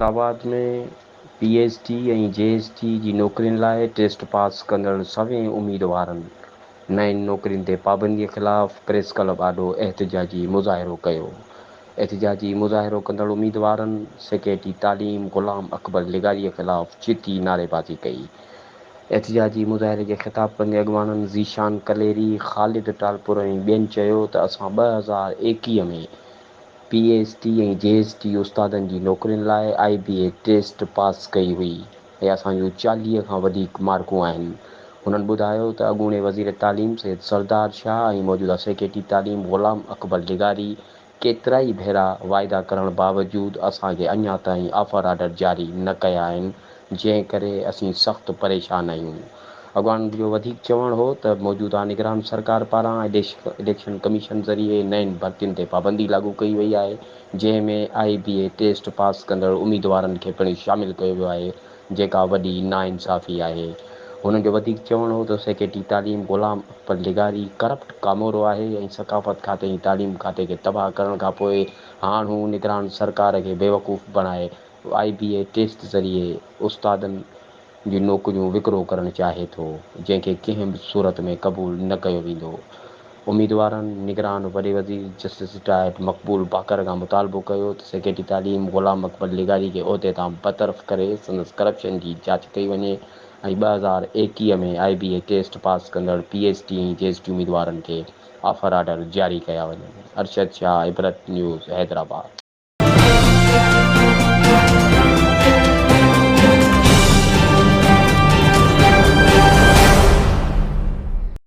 हैदराबाद में पीएचडी ऐं जेएसटी जी नौकरियुनि लाइ टेस्ट पास कंदड़ सभई उम्मीदवारनि नईं नौकरियुनि ते पाबंदीअ ख़िलाफ़ प्रेस क्लब आॾो एहतिजाजी मुज़ाहिरो कयो। एहतिजाजी मुज़ाहिरो कंदड़ उम्मीदवारनि सेक्रेटरी तालीम ग़ुलाम अकबर लिगारीअ ख़िलाफ़ चिटी नारेबाज़ी कई। एहतिजाजी मुज़ाहिरे खे ख़िताब कंदे अॻवाननि ज़ीशान कलेरी, ख़ालिद टालपुर ऐं ॿियनि चयो त असां 2021 में पीएचडी ऐं जेएसटी उस्तादनि जी नौकरियुनि लाइ आईबीए टेस्ट पास कई हुई ऐं असां जूं 40 खां वधीक मार्कूं आहिनि। हुननि ॿुधायो त अॻूणे वज़ीर तालीम सैयद सरदार शाह ऐं मौजूदा सेक्रेटरी तालीम ग़ुलाम अकबर लिगारी केतिरा ई भेरा वाइदा करण बावजूदु असांखे अञा ताईं ऑफर ऑर्डर जारी न कया आहिनि, जंहिं करे असीं सख़्तु परेशान आहियूं। अॻवाननि जो वधीक चवणु हो त मौजूदा निगरान सरकार पारां इलेक्शन कमीशन ज़रिए नईं भर्तियुनि ते पाबंदी लागू कई वई आहे, जंहिं में आईबीए टेस्ट पास कंदड़ उम्मीदवारनि खे पिणु शामिलु कयो वियो आहे, जेका वॾी नाइंसाफ़ी आहे। हुननि जो वधीक चवणु हो त सेक्रेटरी तालीम ग़ुलाम अकबर लिगारी करप्ट कामोरो आहे ऐं सक़ाफ़त खाते ऐं तालीम खाते खे तबाह करण खां पोइ हाणे हू निगरान सरकार खे बेवकूफ़ बणाए आईबीए टेस्ट ज़रिए उस्तादनि जी नौकरियूं विकिरो करणु चाहे थो, जंहिंखे कंहिं बि सूरत में क़बूल न कयो वेंदो। उम्मीदवारनि निगरान वॾे वज़ीर जस्टिस रिटायर्ड मक़बूल बाकर खां मुतालबो कयो त सेक्रेटरी तालीम ग़ुलाम अकबर लिगारी खे उहिदे तां बरतरफ़ करे संदसि करप्शन जी जांच कई वञे ऐं 2021 में आईबीए टेस्ट पास कंदड़ पीएचडी ऐं जेएसटी उम्मीदवारनि खे ऑफर ऑर्डर जारी कया वञनि। अरशद शाह, इबरत न्यूज़, हैदराबाद।